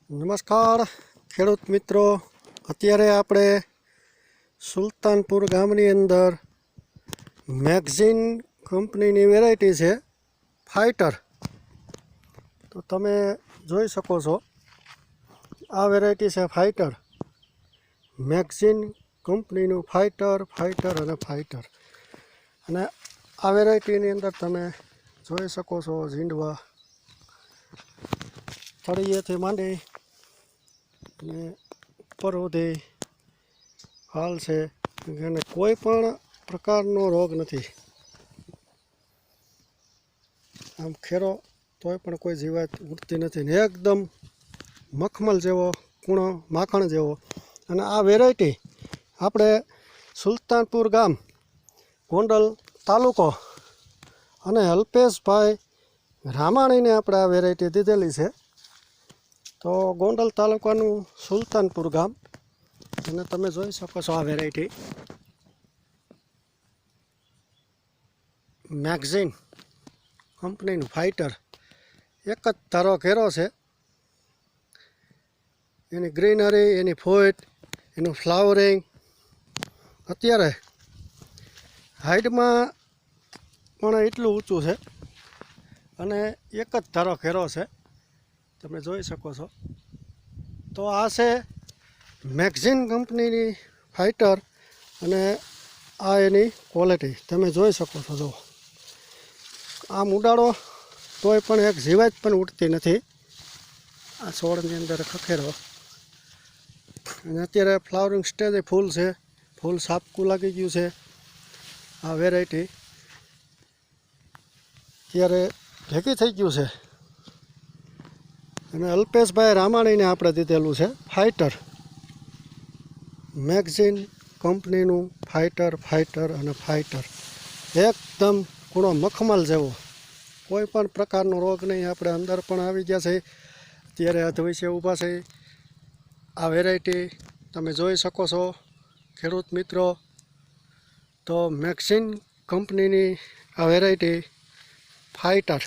નમસ્કાર ખેડૂત મિત્રો, અત્યારે આપણે સુલતાનપુર ગામની અંદર મેગઝીન કંપનીની વેરાયટી છે ફાઇટર. તો તમે જોઈ શકો છો, આ વેરાયટી છે ફાઇટર. મેગઝીન કંપનીનું ફાઇટર અને ફાઇટર. અને આ વેરાયટીની અંદર તમે જોઈ શકો છો ઝીંડવા તળિયેથી માંડી અને ઉપર સુધી હાલ છે, અને કોઈ પણ પ્રકારનો રોગ નથી. આમ ખેરો તોય પણ કોઈ જીવાત ઉડતી નથી ને એકદમ મખમલ જેવો, કૂણો માખણ જેવો. અને આ વેરાયટી આપણે સુલતાનપુર ગામ, ગોંડલ તાલુકો અને અલ્પેશભાઈ રામાણીને આપણે આ વેરાયટી દીધેલી છે. તો ગોંડલ તાલુકાનું સુલતાનપુર ગામ, અને તમે જોઈ શકો છો આ વેરાયટી મેગઝીન કંપનીનું ફાઇટર. એક જ ધારો ઘેરો છે. એની ગ્રીનરી, એની ફૂટ, એનું ફ્લાવરિંગ, અત્યારે હાઇટમાં પણ એટલું ઊંચું છે અને એક જ ધારો ઘેરો છે, તમે જોઈ શકો છો. તો આ છે મેગઝીન કંપનીની ફાઇટર, અને આ એની ક્વોલિટી તમે જોઈ શકો છો. જો આમ ઉડાડો તોય પણ એક જીવાત પણ ઉડતી નથી આ છોડની અંદર ખખેરો. અને અત્યારે ફ્લાવરિંગ સ્ટેજ ફૂલ છે, ફૂલ સાપકું લાગી ગયું છે. આ વેરાયટી અત્યારે ભેગી થઈ ગયું છે. અને અલ્પેશભાઈ રામાણીને આપણે દીધેલું છે ફાઇટર, મેગઝીન કંપનીનું ફાઇટર અને ફાઇટર. એકદમ કૂણો મખમલ જેવો, કોઈ પણ પ્રકારનો રોગ નહીં. આપણે અંદર પણ આવી ગયા છે, અત્યારે અધવૈસે ઊભા છે. આ વેરાયટી તમે જોઈ શકો છો ખેડૂત મિત્રો. તો મેગઝીન કંપનીની આ વેરાયટી ફાઇટર,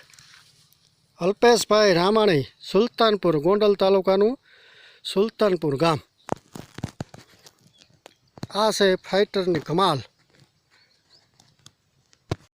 અલ્પેશભાઈ રામાણી, સુલતાનપુર, ગોંડલ તાલુકાનું સુલતાનપુર ગામ. આ છે ફાઇટરની કમાલ.